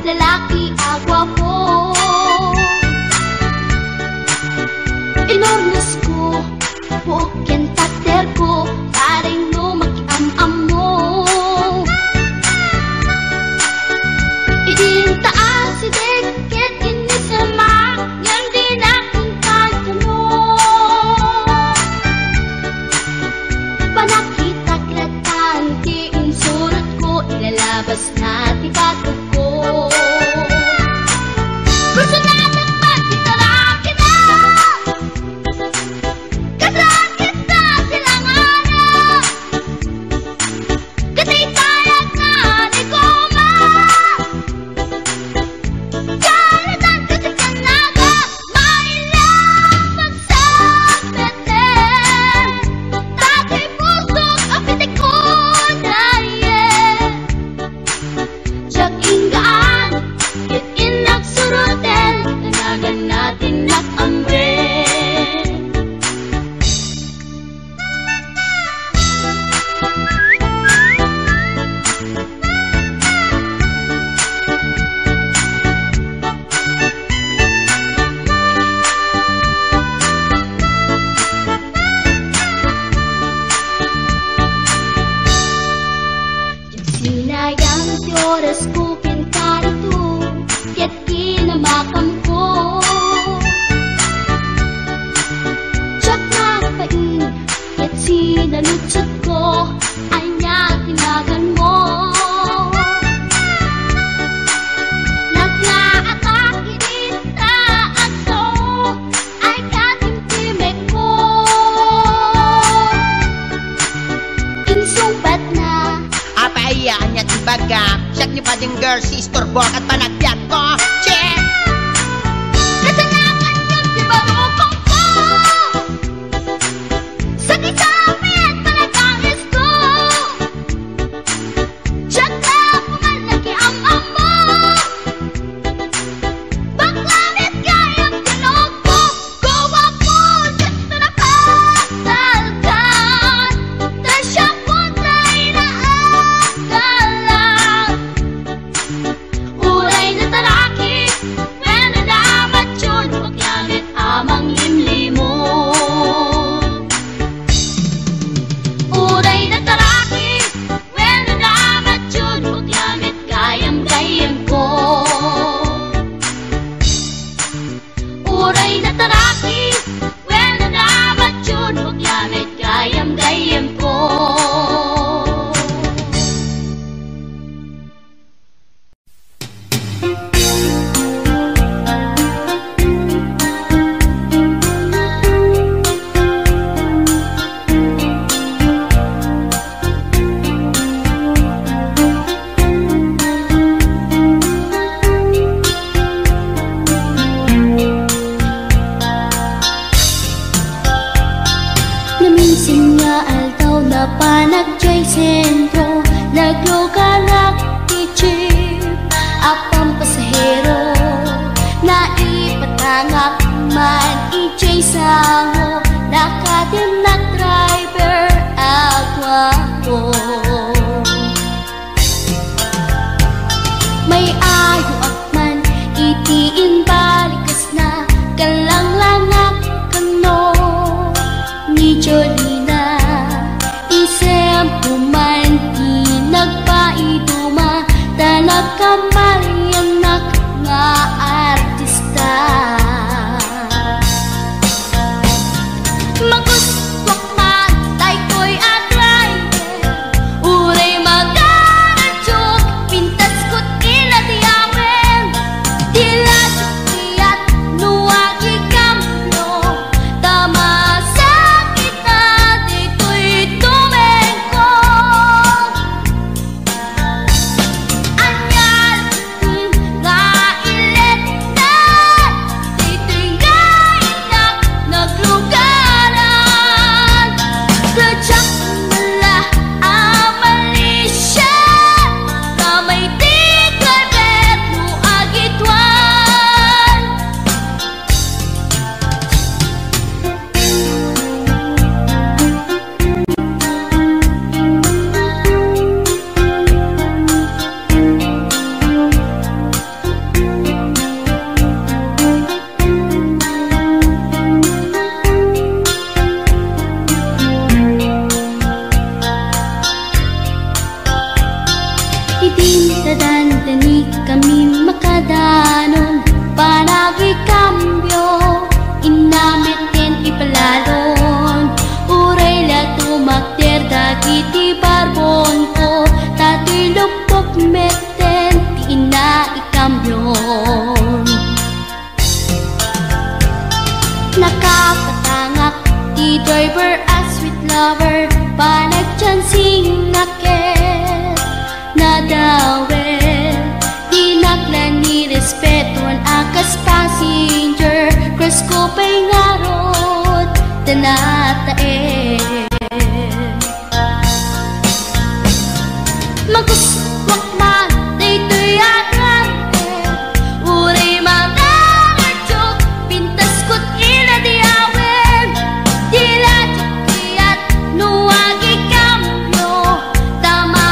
lalaki agwapo. Inornos ko, buokyan tater ko, taring no mag-am-am mo. Idin taas si deket inisamak, yan din akong kantanong. Panakita klatan, kiin surat ko, ilalabas na tibatog ko. Gusto na naman itaraki na, kasakit na silang anak. Katay tayag na ni Goma, kalatan kasi kanaga, mailang magsabeten. Dati pusok apitik ko na Siyak inggaan, kit inak suruten, tanagan natin nakamre. Sinayang ti oras ko pintarito, ket kinamakam ko. Tiyak nagpain, ket sinalutsot ko, anya tinagan mo. Naglaatake dita aso, ay katimtimek ko. Insumpat na Apayaan niya tibaga, siyak ni pading girl, sister bok at panagbiat ko. Che! kasalanan yun di barukong ko. Sakit sa amin, panagangis ko. Tiyak na pumalaki ang amo. Baklamit kayang tinog ko. Gawa ko, dito na pasalgan. Tasya ko na inaagalan. Uray na taraki, Tadantani kami makadanon Panagi kambyo Inamitin ipalalon Uray la tumakder Dagiti barbon ko Tato'y lupok meten Di ina ikambyon Nakapatangak Di driver as sweet lover Panagchansing naket Nadawel Di naklan ni respetuan akas passenger Cross ko pa'y ngarot Tanatae Maguswak man Daytoy agante Uray mga ngarchok Pintas ko't inadiawen Dila chikiyat Nuwagi kamyo Tama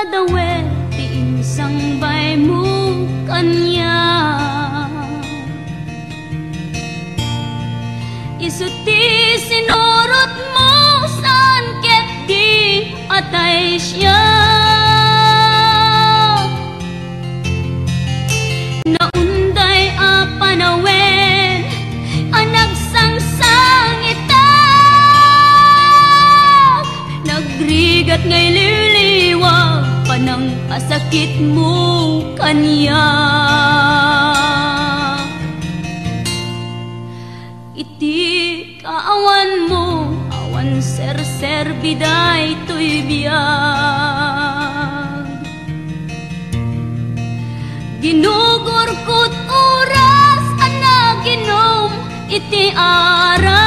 dadawe ti insang bay mo kanya. Isuti sinurot mo saan ket di atay siya. Naunday a panawen anag sangsang itak. Nagrigat ngay liliwag panang asakit mo kanya. Kaawan mo, awan ser-ser biday to'y biyag. Ginugurkot oras, ana ginom iti arak.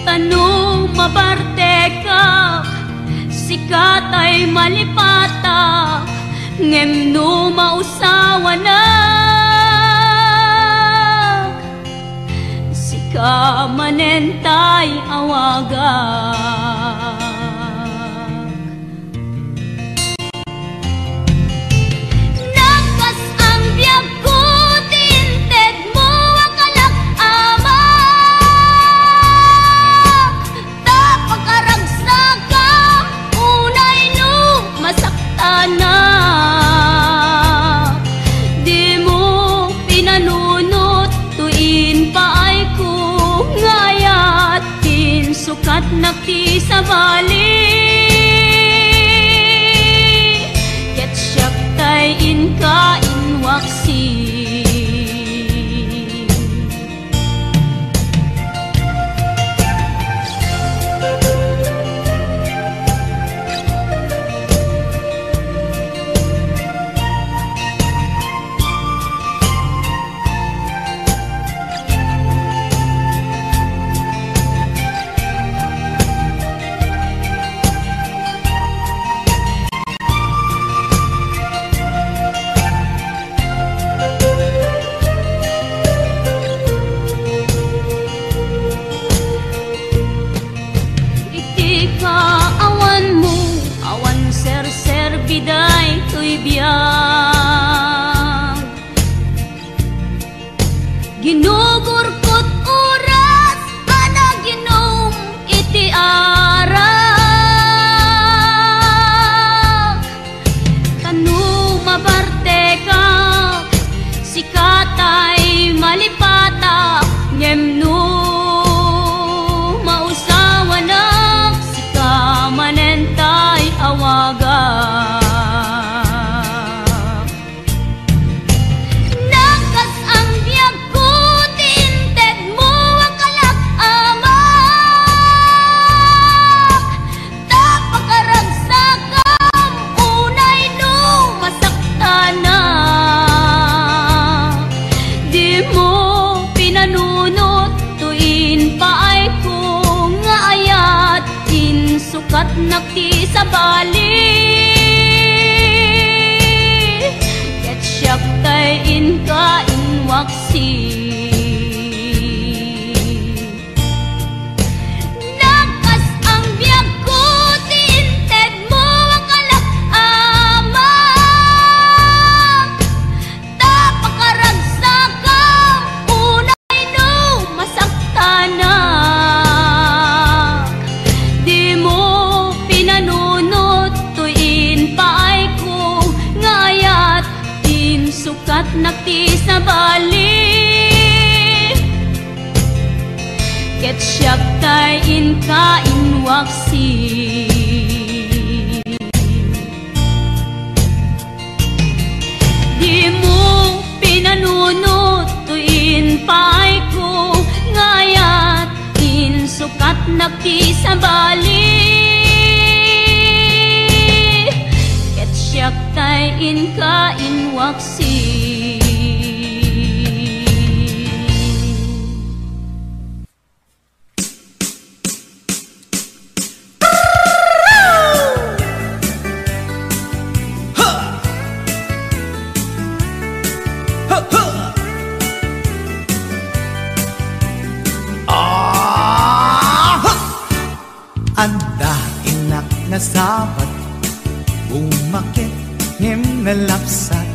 Tanong mabarte ka, sikat ay malipata, ngem no mausawa na. Kamanentay awagak. Nakas ang biyag ko, tinted mo ang kalak ama. Tapagkaragsak ka, unay no masakta na. Di mo pinanunot, tuin pa ay ko ngayat din sukat nakti sa bali. Ket siyak tay inka inwaksi. Biday to'y biyag. Ginugurkot oras, ana ginom iti arak. Tanu mabarte ka, sikatay malipata, ngem no mausawa na, sika manentay awaga. Sukat nakti sa bali. Ket siyak tay inka inwaksi. Nakas ang biyag ko, tinted mo ang kalak ama. Tapagkaragsak ka, unay no masakta na. Sukat nakti sa bali. Ket siyak tay inka inwaksi. Di mo pinanunot, tuin pa'y ko ngayat in sukat nakti sa bali. Siyak tay inka inwaksi. Anda inak na sabat, umakit ngem na lapsat.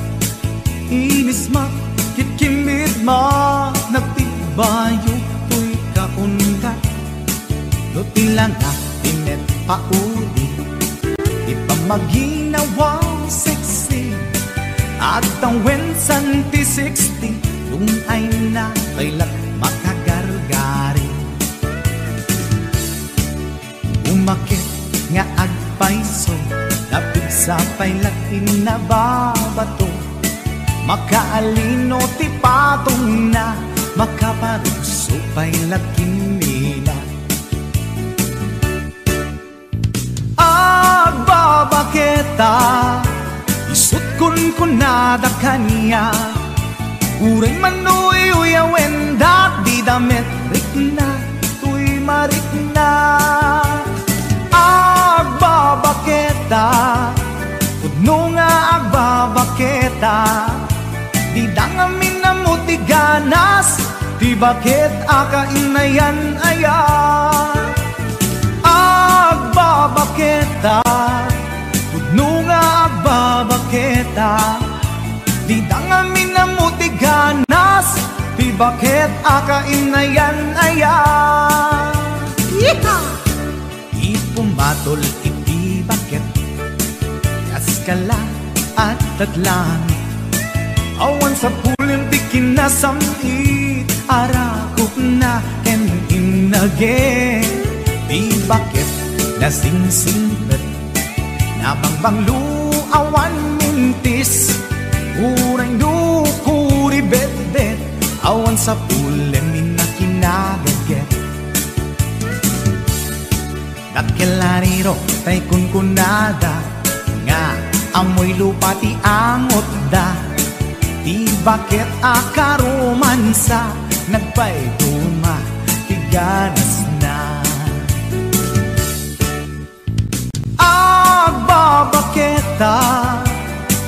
Inis makit kimit ma, nagtibayo tuy kaungat. Lutilang tinet pauli, ipamaginawang sexy. At ang wensan ti 60, yung ay na kailat makagargari. Umakit nga agpaiso, napig sa pailat inababato. Makaalino ti patong na, makaparuso pailat kinila. Agbabaketa, isut kun nada kanya. Uray manuy uyawen dat di damit rikna, tuy marikna. Agbabaketa, pudno nga agbabaketa. Di dangamin na mo ti ganas, di bakit akainayan aya. Agbabaketa, pudno nga agbabaketa. Di dangamin na mo ti ganas, di bakit akainayan aya. Ipumatol iti bakit, kaskala at tatlangit. Awan sa pulim ti kinasamit, arakok na ken inage. Di bakit nasingsingpet, nabangbang luawan mintis. Uray nukuri bet-bet, awan sa pulim inakinagaget. Dakelariro tay kunkunada, nga amoy lupa ti angot da. Di bakit akaromansa, nagpaiduma, tiganas na. Agbabaketa,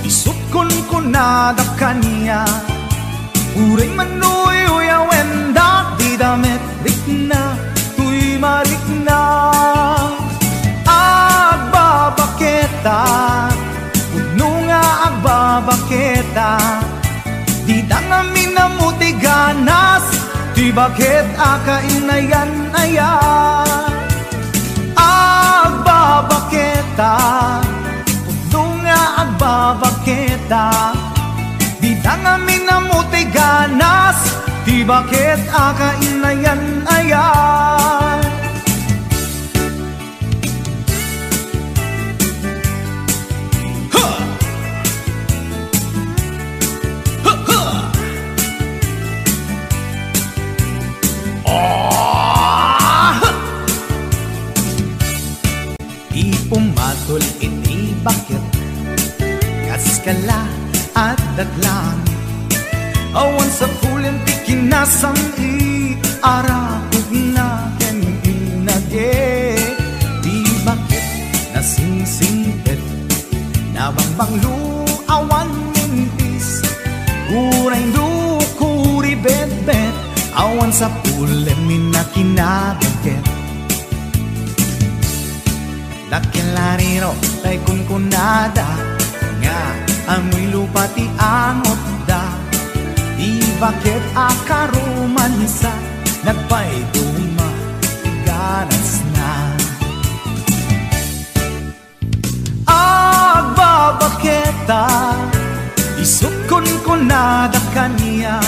isut kunkunada kanya. Uray manuy uyawen dat di damit rikna, tuy marikna. Agbabaketa, pudno nga agbabaketa. Di dangamin na mo ti ganas, di bakit akainayan aya. Agbabaketa, pudno nga agbabaketa. Di dangamin na mo ti ganas, di bakit akainayan aya. Ipumatol iti bakit, kaskala at datlangit. Awan sa pulim ti kinasamit, arakog na ken inage. Di bakit nasingsingpet, nabangbang luawan mintis. Uray dukuri bet-bet, awan sa pulim inakinagaget. Dakelariro tay kunkunada, nga amoy lupa ti angot da. Di bakit akaromansa, nagpaiduma, tiganas na. Agbabaketa, isut kunkunada kanya.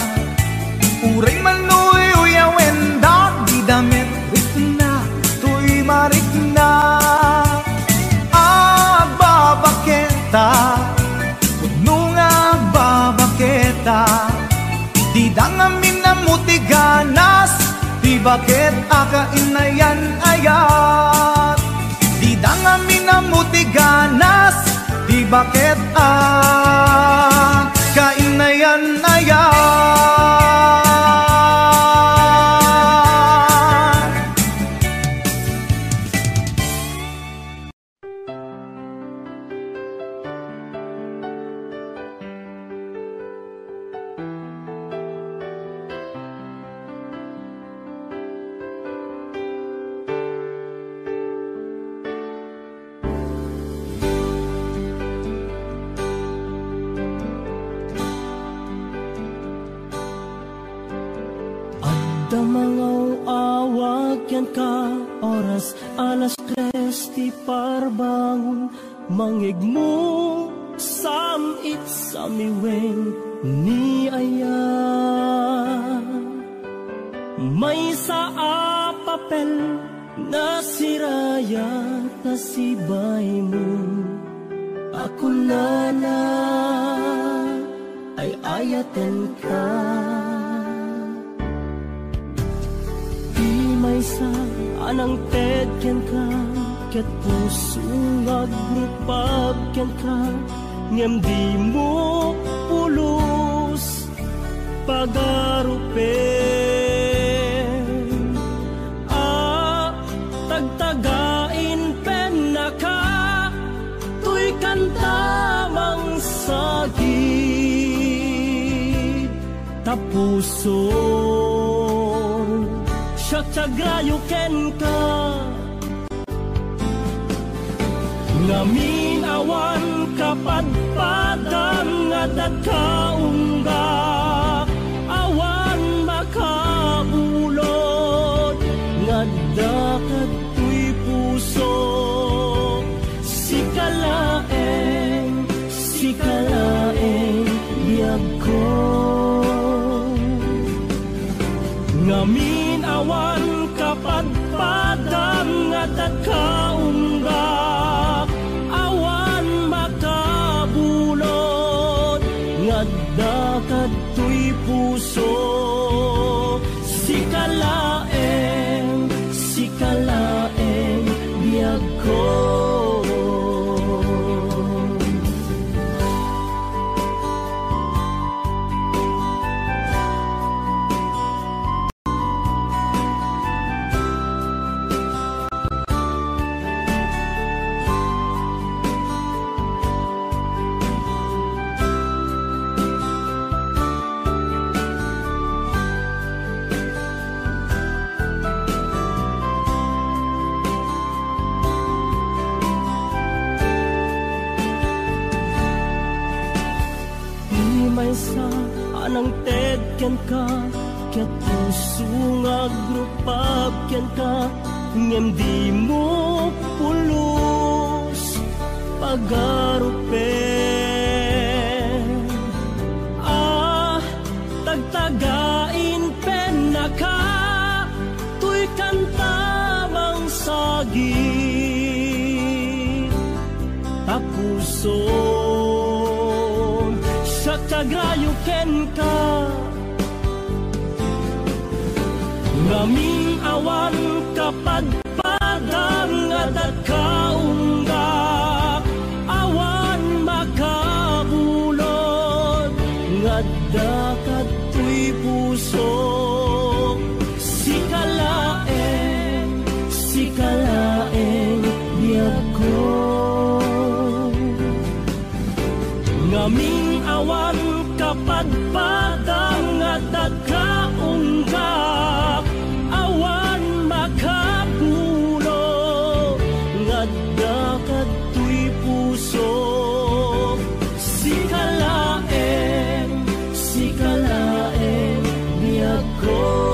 Uray manuy uyawen dat di damit rikna, tuy marikna. Agbabaketa, pudno nga agbabaketa. Di dangamin na mo ti ganas, di bakit akainayan ayat. Di dangamin na mo ti ganas, di bakit akainayan ayat. ken ka oras alas 3 ti parbangon mangigmo samit samiwen ni aya may sa papel na siraya na sibay mo ako na ay ayatan ka di may sa anang tedken ka ket puso ngagrupab ken ka ngem di mo pulos pagarupen tagtagain pen naka tuy kantamang sagid tapuson siya tsagrayo ken ka ngamin awan kapadpadam nga dagkaunggak awan makabulod nga dakat tuy puso sikalaeng biyag ko ngamin awan kapadpadam nga dagkaunggak awan makabulod nga dakat tuy puso sikalaeng biyag ko sa anang tedken ka ket puso ngagrupab ken ka ngem di mo pulos pagarupen tagtagain pen naka tuy kantamang sagid tapuson sagrayo ken ka ngamin awan kapadpadang nga dagkaunggak awan makabulod nga dakat tuy puso sikalaeng biyag ko ngamin awan kapadpadang nga dagkaunggak awan makabulod nga dakat tuy puso sikalaeng biyag ko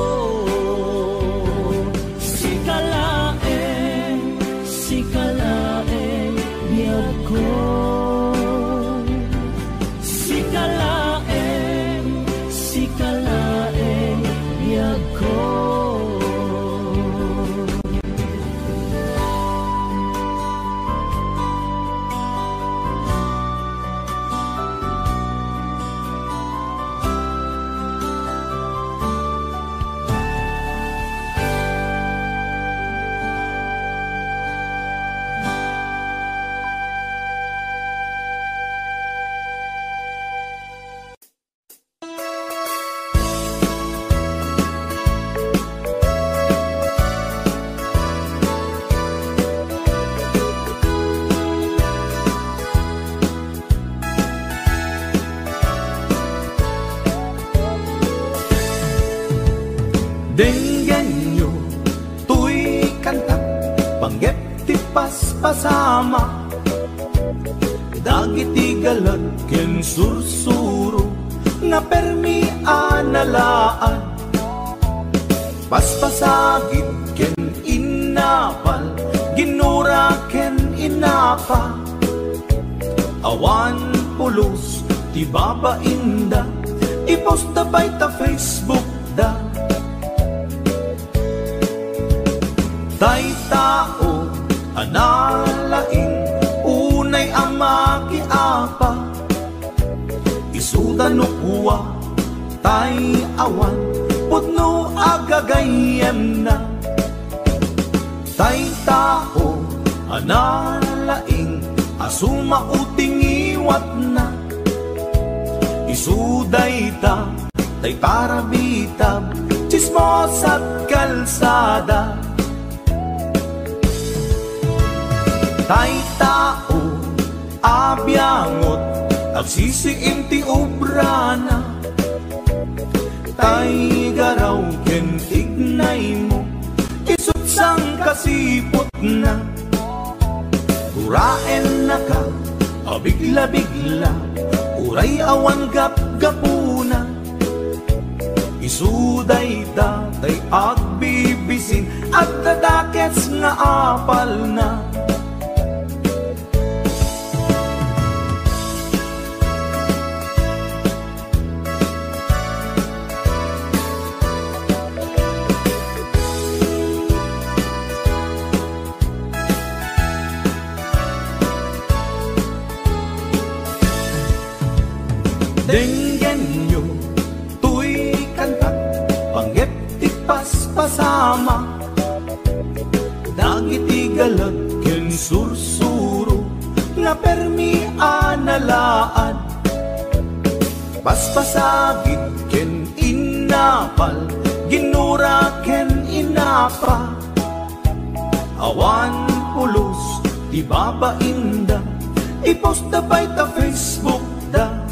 sikalaeng biyag ko Denggenyo tuy kanta panggep ti paspasama dagiti galag ken sursuro nga permi analaan paspasagit ken inapal, ginura ken inapa. Awan pulos, ti babainda, ipost da bay ta Facebook da. Tay tao, analaing, unay ang makiapa. Isuda no kuwa, tay awan, putno agagayem na. Tay tao, analaing, asuma uting iwat na. Isuday ta, tay para bitab, chismos at kalsada. Tay tao, abyangot, agsisiim ti obrana. Tay garaw ken tignay mo, isutsang kasipot na. Uraen na ka, abigla-bigla, uray awan gap-gapuna. Isuday da, tay agbibisin, at dadakets nga apal na. Denggen nyo, tuy kantak, panggep ti paspasama. Dagiti galag ken sursuro, nga permi analaan. Paspasagit ken inapal, ginura ken inapa. Awan pulos, ti babainda, ipost da bay ta Facebook da.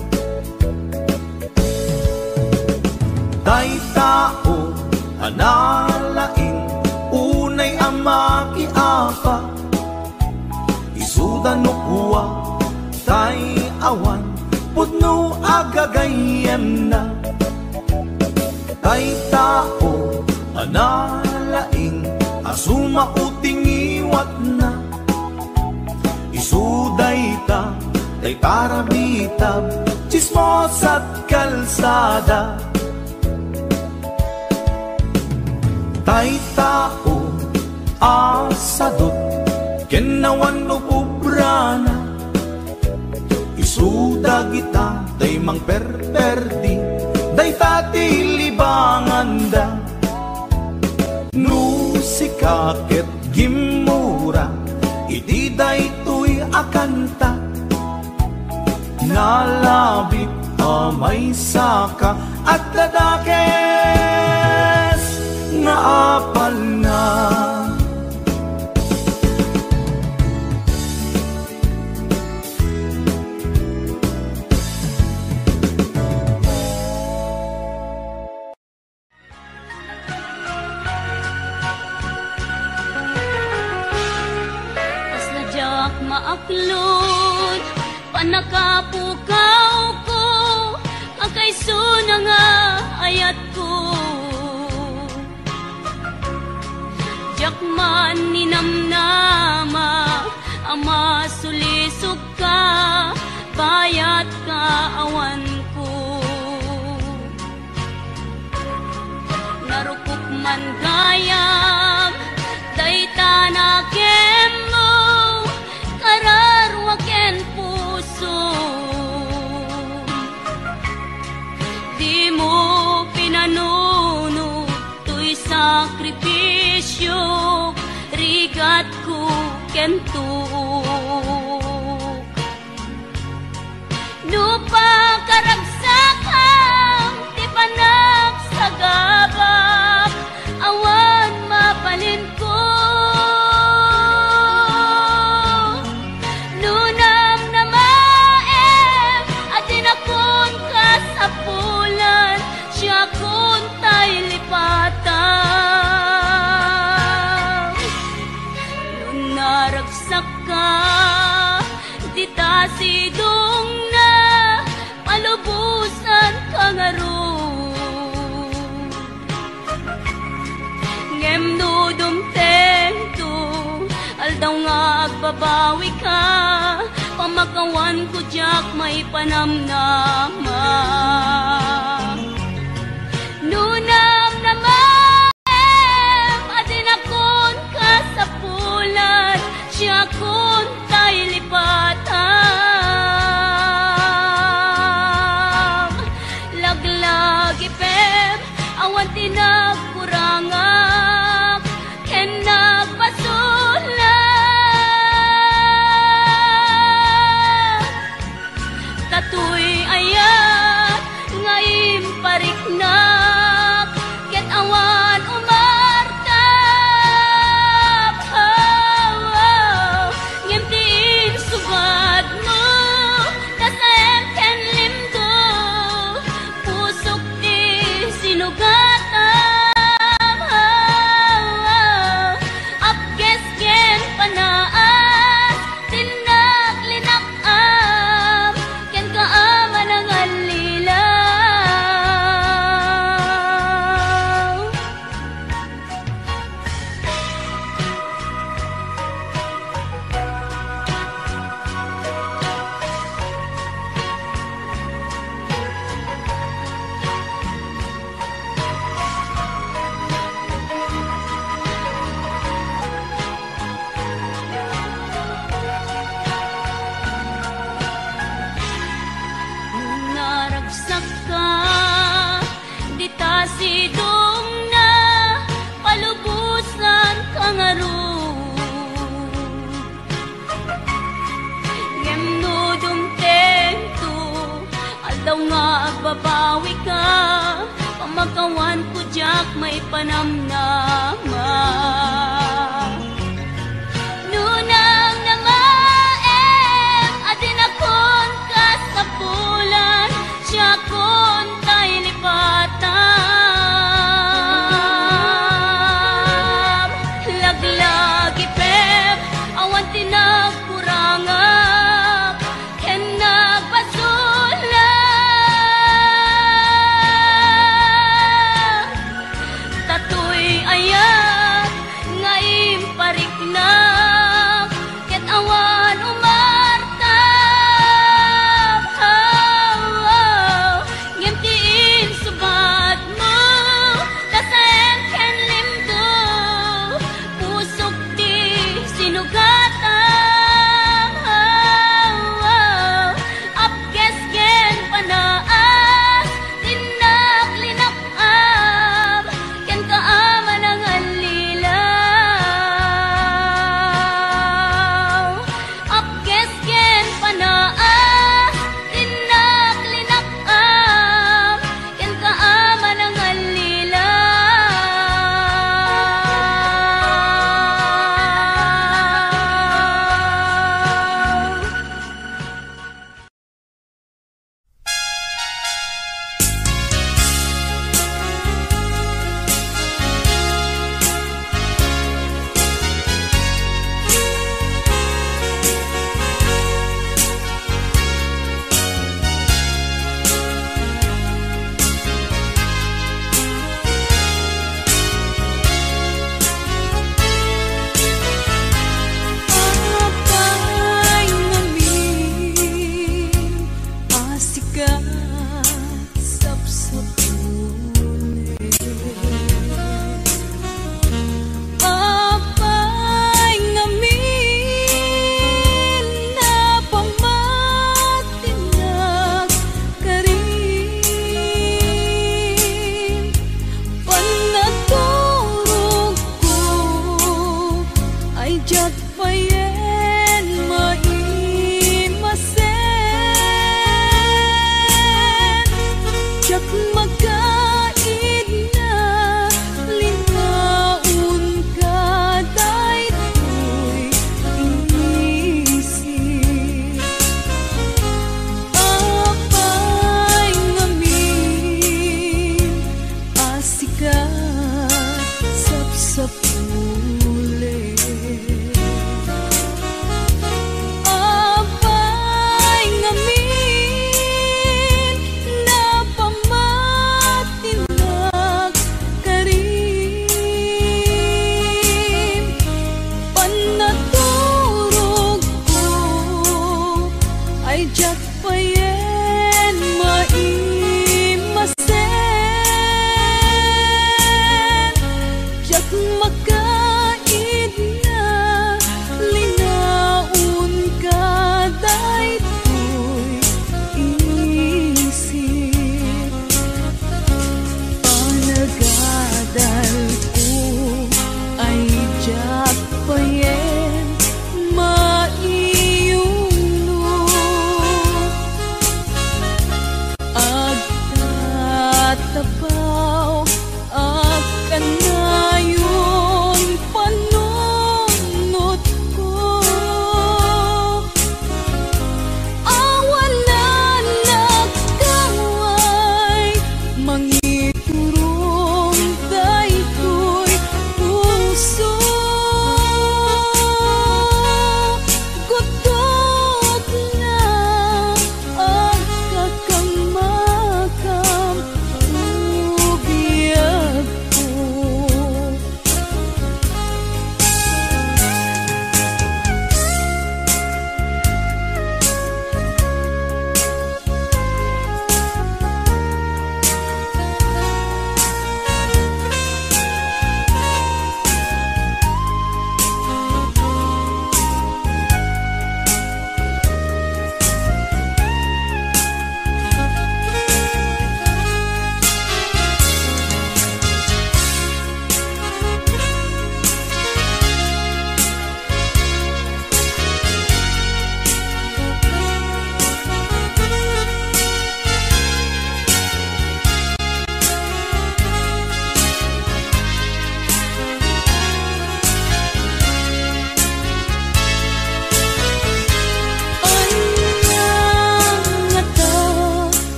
Tay tao, analaing, unay ang makiapa. Isuda no kuwa, tay awan, putno agagayem na. Tay tao, analaing, asuma uting iwat na. Isuday ta, tay para bitab, chismos at kalsada. Tay tao, asadot, kenawan no pubrana. Isuda kita, tay mang perperdi, day tati libanganda. Nusikaket gimura, iti day tuy akanta. Nalabit amay saka, at dadakes nga apal na. As nadyak maaklod, panakapukaw ko, akay suna nga ayat ko. Jakman ninamnama, ama sulisok ka, bayat ka awan ko. Narukok man gayam, day tanakem mo, kararwaken puso. Di mo pinanuno, tuy sakripisyo, rigat ko kentuk. Nupa karagsakang, di panak sa gabak, awan mapalin ko. Nunam na maem, atin akon kasapulan, siya kun tay lipatan. Naragsak ka, di ta sidong na, palubog aldaw nga agbabawi ka, pamakawan ko jak may panamnama. Nunam naman adin akon ka sa pulan, siya kon tay lipatan. Laglag ipem awan tinagkurangak, ken nagpasulat. Tatoy ayat ngayon pariknak, ket awan umartap. Ngimtiin sugad mo, kasayem ken limdo, pusok di sinugatam. Apkes ken panaas, tinak linakam, ken kaaman ang alilaw. Naragsak ka, di ta sidong na, palubusan ka nga ron. Ngemnudong tento, aldaw nga agbabawi ka, pamakawan ko jak may panamnama. Nunang namaem adin akon ka sa pulan, siya kon tay lipatan. Laglag ipem awan tinagkurangak, ken nagpasulat. Tatoy ayat ngayon pariknak, ket awan umartap. Ngimtiin sugad mo, kasayem ken limdo, pusok di sinugatam. Apkes ken panaas, tinak linakam, ken kaaman ang alilaw. Apkes ken panaas, tinak linakam, ken kaaman ang alilaw. Apay ngamin, asikat sapsapune. Apay ngamin, napamatinag karin. Panaturog ko ay jak payen maimasen, jak makaid na lingaun ka daytoy inisip. Apay ngamin, asikat sapsapule. Apay ngamin, napamatinag karin. Panaturog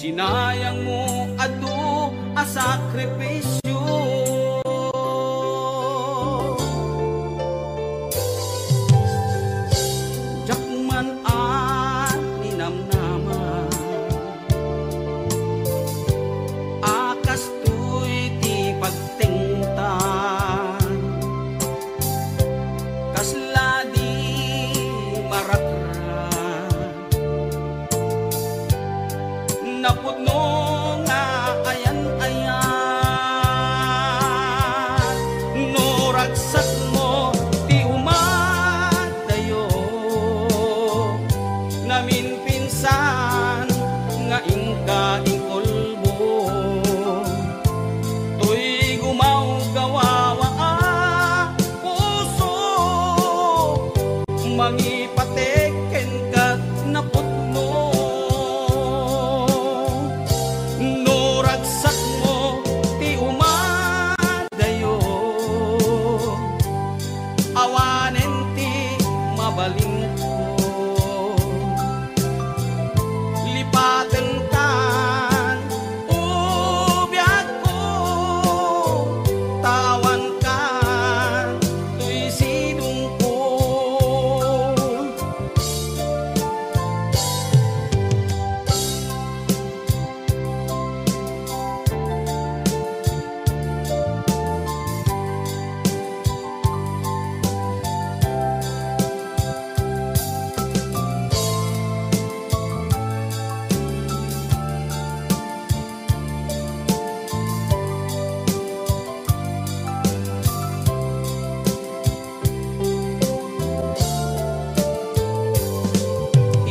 sinayang mo adu a sakripisyo. Jakman at ninamnaman, akas tuy ti pagtingtan, kasla di marakran, napudno nga ayan-ayan, no ragsak mo ti umadayo, namin pinsan nga ingka ingkolbo, tuy gumaw gawawa puso, mangipateken kat napudno, no ragsak mo ti umadayo, awanen ti mabaling ko, lipaten kan ubiyag ko, tawan kan tuy sidong ko.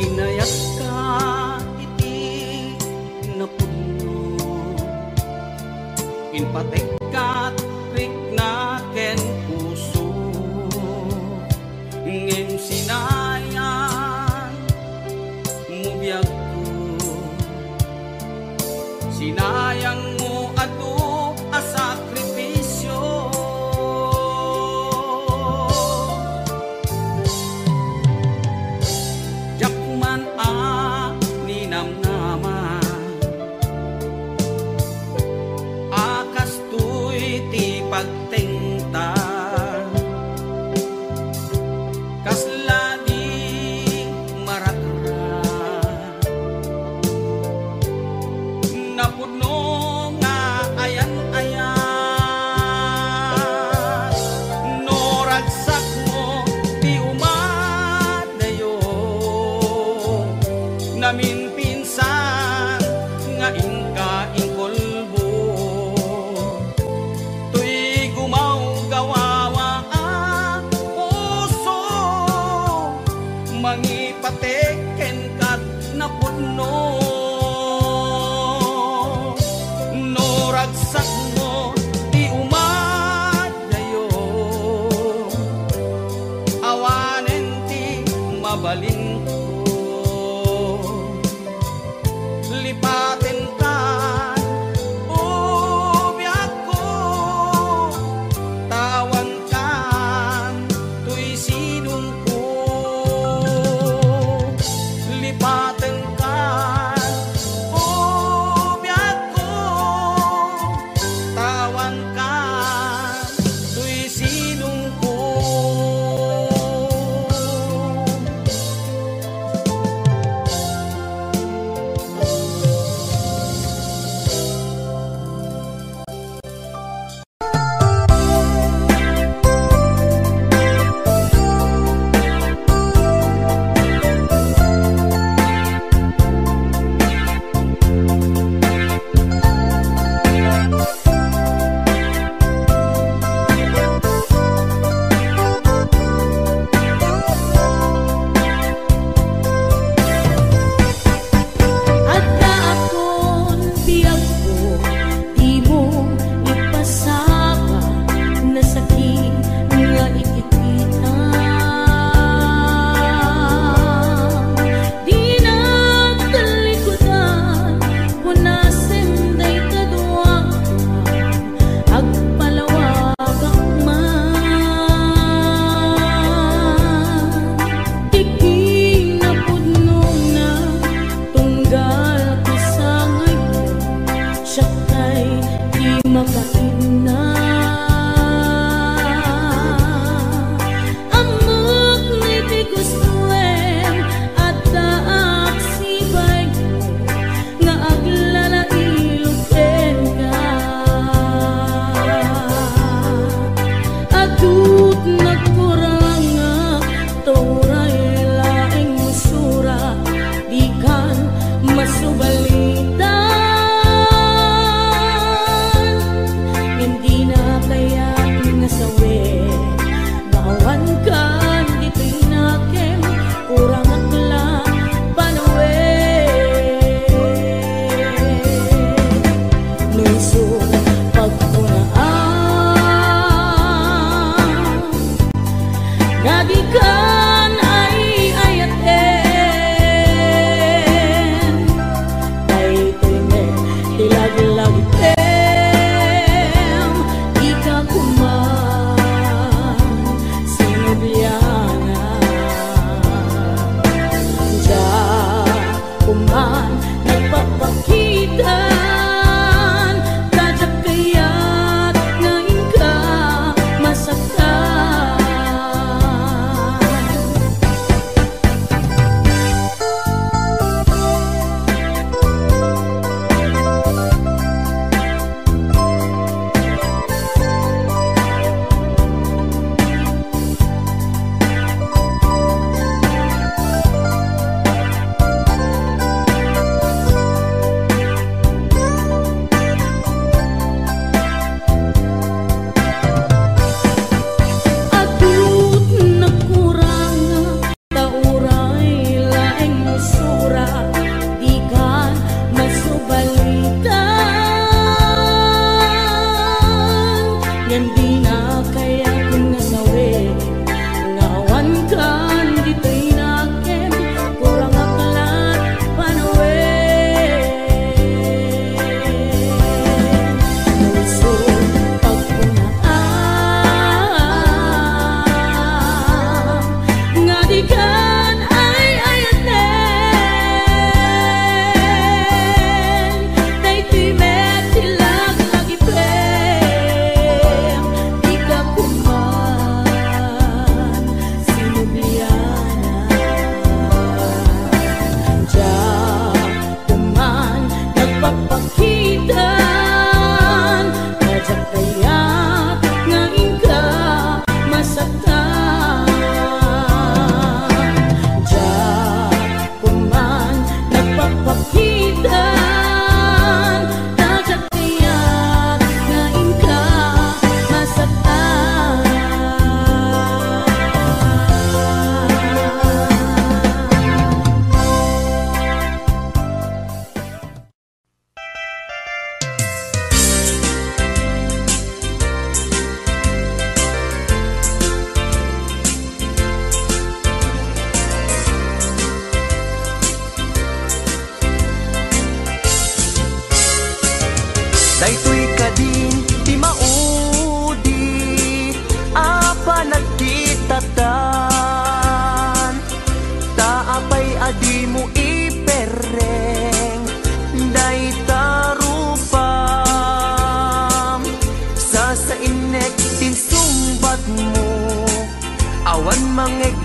Inayat ka iti napudno, inpatek kat riknaken puso, ngem sinayan mubiyag ko, sinayang mo adu a sakripisyo. Jakman a ninamnaman, akas tuy ti pagtingtan, kasla di maratran, napudno nga ayan-ayan, no ragsak mo ti umadayo, namin pinsan nga ingka ingkolbo, tuy gumaw gawawa puso, mangipateken kat napudno, no ragsak mo ti umadayo, awanen ti mabalin ko, lipaten kan ubiyag ko, tawan kan tuy sidong ko, lipaten kan ubiyag ko, tawan kan tuy sidong ko.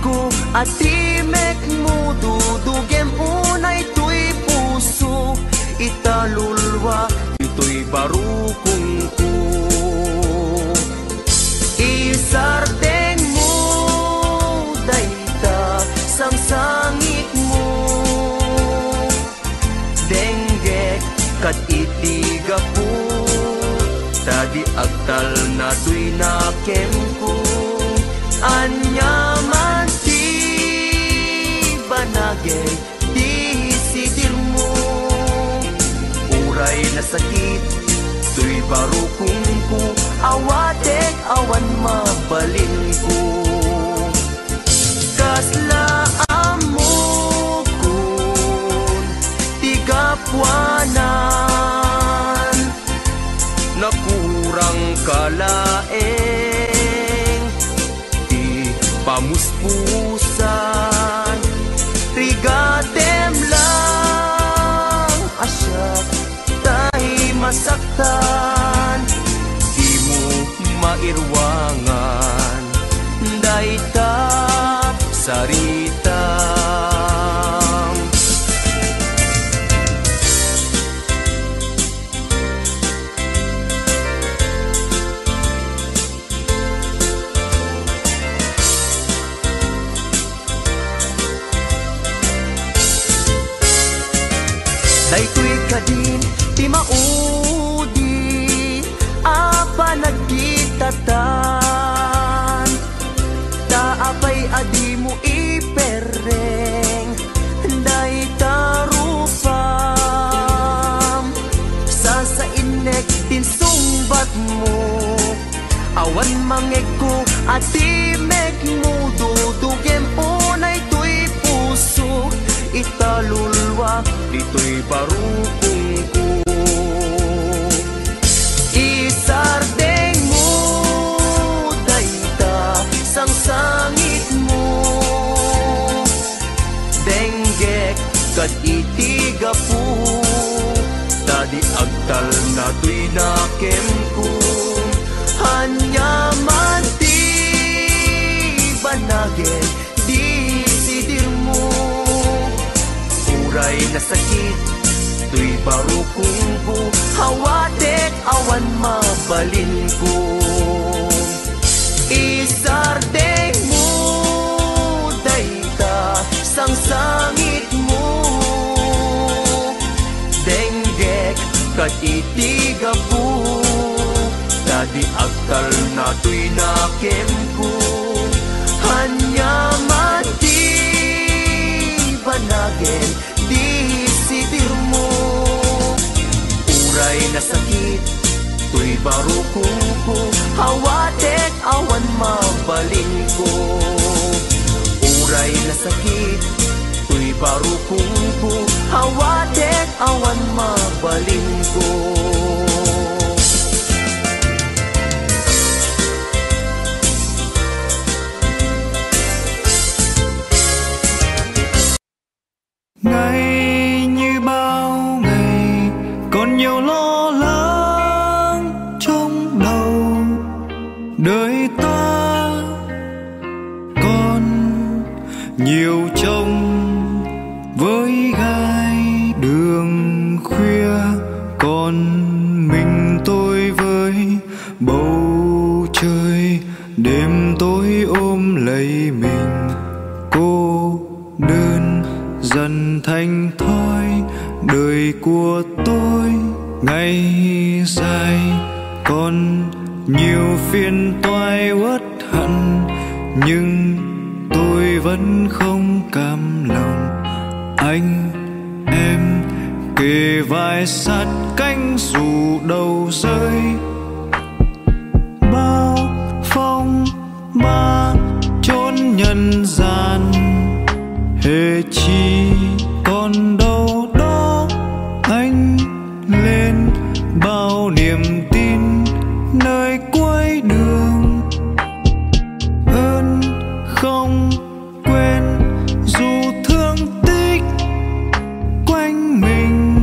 ko at timek mo dudugem unay tuy puso italulwa ito'y barukong ko isardeng mo dayta sang sangit mo denggek kat itiga po tadi agtal na tuy nakem ko anyaman ti banagay di sidir mo uray na sakit tuy barukong ko awatek awan mabalin ko kaslaan mo kun tigapwanan nakurang kalaeng di pamuspusan rigatem lang asyak tahi masaktan di mo mairwangan dayta sarita daytoy kadin ti maudi apa nagkitatan taapay adi mo ipereng dayta rupam sa inek tin sumbat mo awan mangeg ko at timek mo dudugem unay tuy puso italulwa dito'y barukong ko isardeng mo dayta sang sangit mo denggek kat itiga po tadi agtal na tuy nakem ko hanyaman ti banagay di sidir mo uray na sakit tuy barukong ko hawatek awan mabalin ko isardeng mo dayta sang sangit mo denggek kat itiga po tadi agtal na tuy nakem ko hanyaman ti banagin di sidir mo uray na sakit tuy barukong ko hawatek awan mabalin ko uray na sakit tuy barukong ko hawatek awan mabalin ko ngày như bao ngày còn nhiều lo lắng trong đầu đời ta còn nhiều trông với gai đường khuya còn mình tôi với bầu trời đêm tối ôm lấy mình cô đơn dần thành thói đời của tôi ngày dài còn nhiều phiền toái uất hận nhưng tôi vẫn không cam lòng anh em kề vai sát cánh dù đầu rơi bao phong ba chốn nhân gian hễ chi còn đâu đó anh lên bao niềm tin nơi cuối đường ơn không quên dù thương tích quanh mình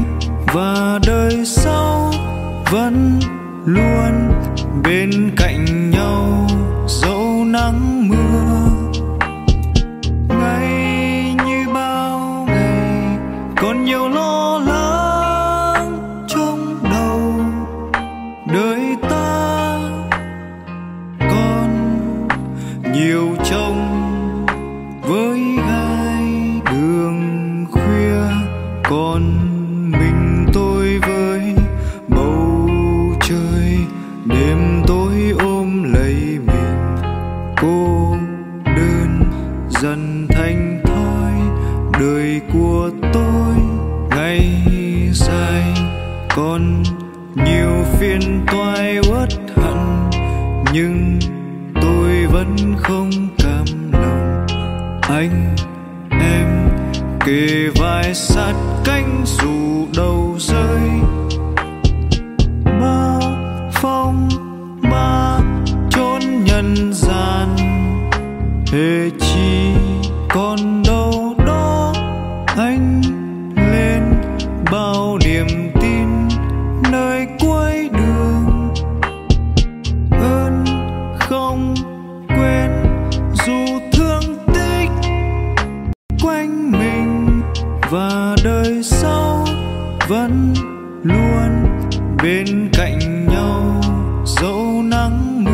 và đời sau vẫn luôn bên cạnh nhau dẫu nắng mưa với hai đường khuya, còn mình tôi với bầu trời. Đêm tối ôm lấy mình, cô đơn dần thành thói. Đời của tôi ngày dài còn nhiều phiền toái uất hận, nhưng tôi vẫn không cam lòng. Anh em kề vai sát cánh dù đầu rơi. Bao phong ba chốn nhân gian, hễ chỉ còn đâu đó anh lên bao niềm tin nơi cuối đường. Ơn không quên dù thương tích quanh mình, và đời sau vẫn luôn bên cạnh nhau dẫu nắng mưa.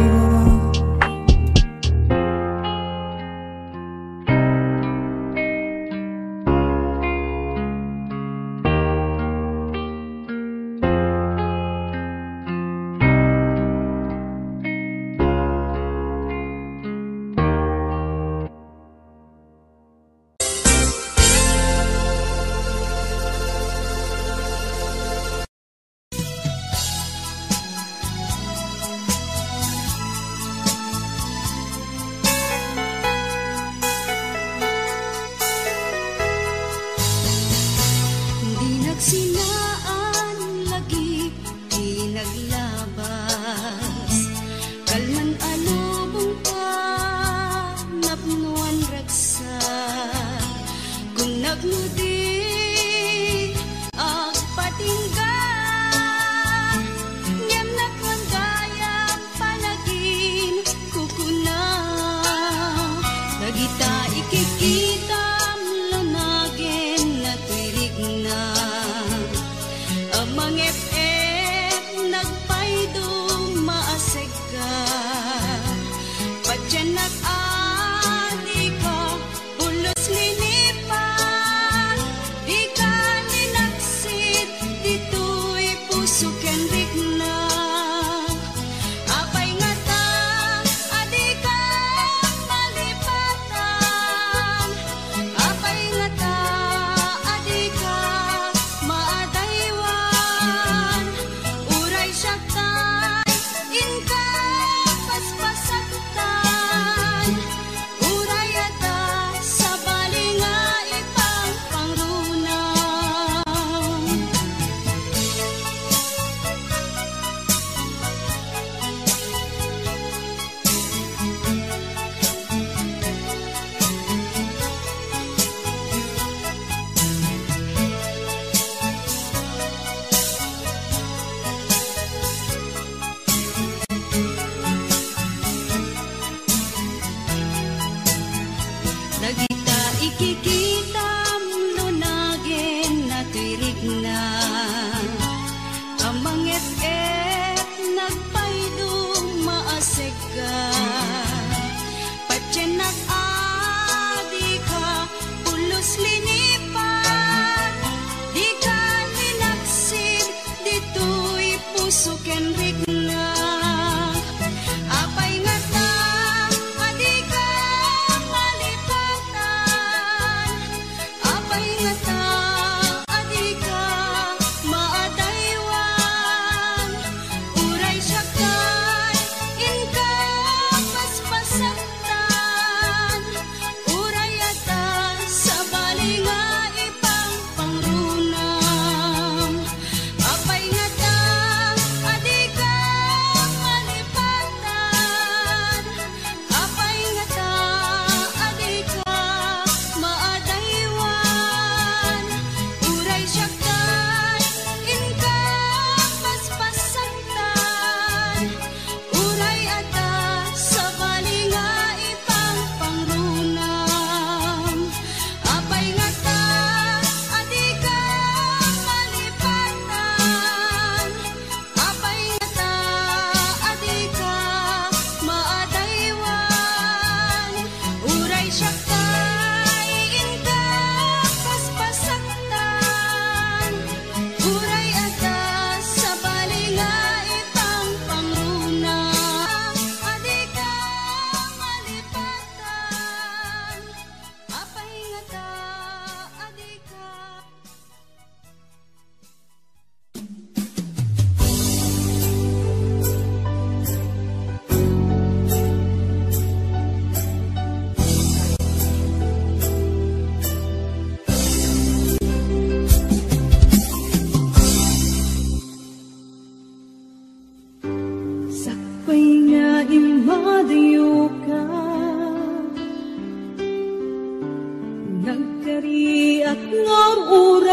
Kari at ngururayin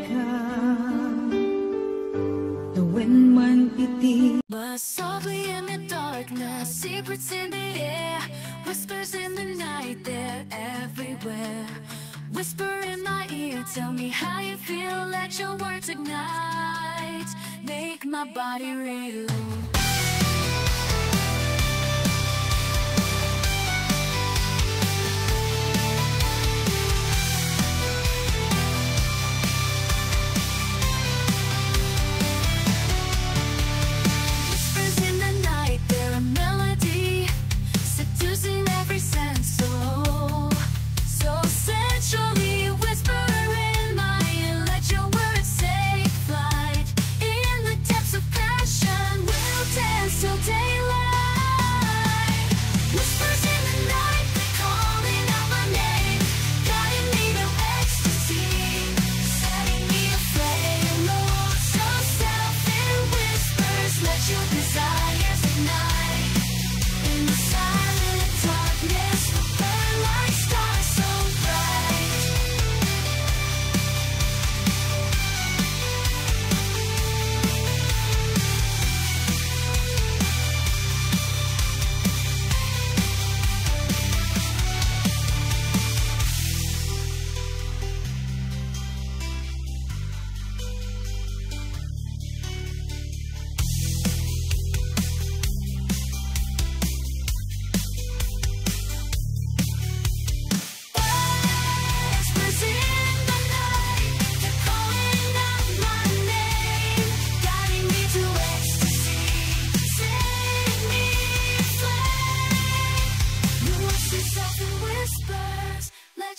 ka Tawin man iti But softly in the darkness, secrets in the air, whispers in the night, they're everywhere. Whisper in my ear, tell me how you feel, let your words ignite, make my body real.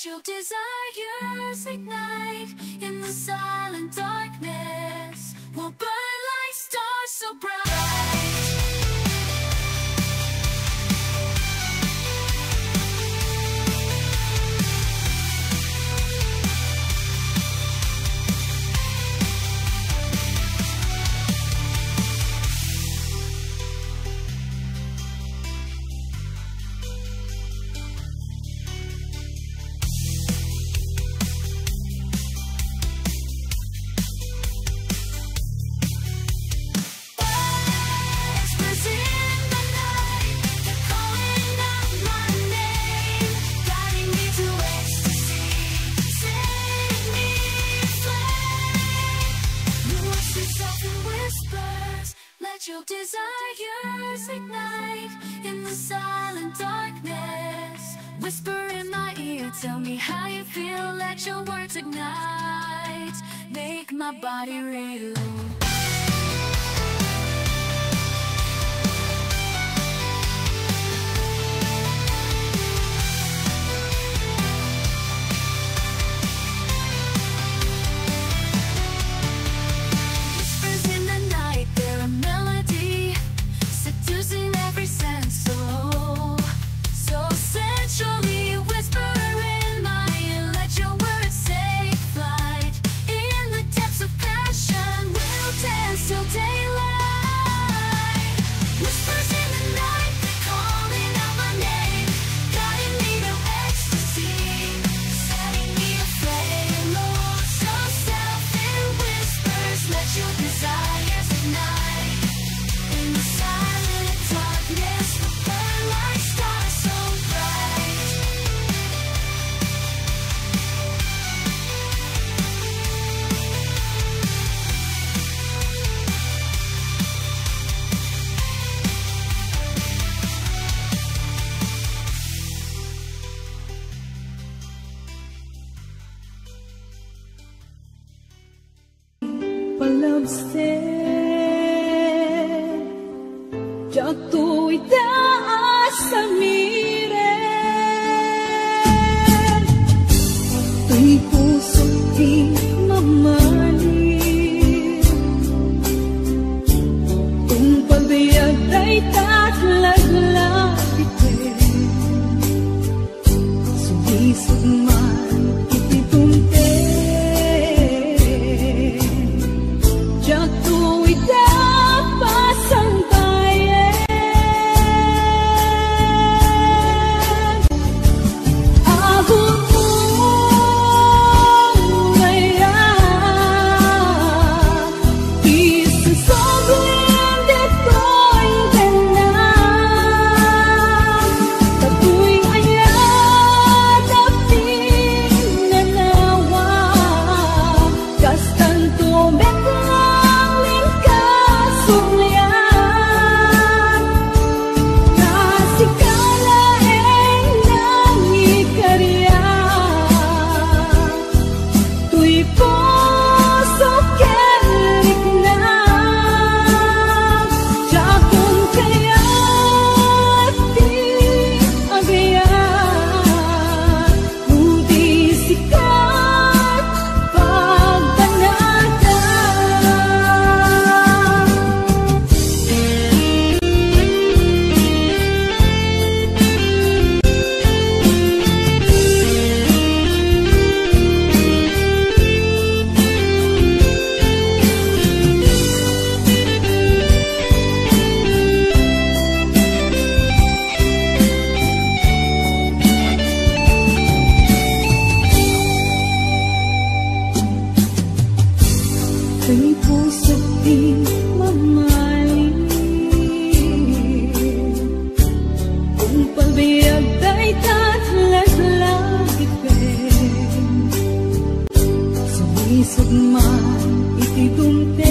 Your desires ignite in the silent darkness. We'll burn like stars so bright. Your desires ignite in the silent darkness. Whisper in my ear, tell me how you feel, let your words ignite, make my body real. Jatuh itaas sa miren, tuy puso't di mamalim. Kung pagbayag ay taglaglag itin, sumisog man ititunte. Jatuh itaas ang agong mo Sugman iti dumte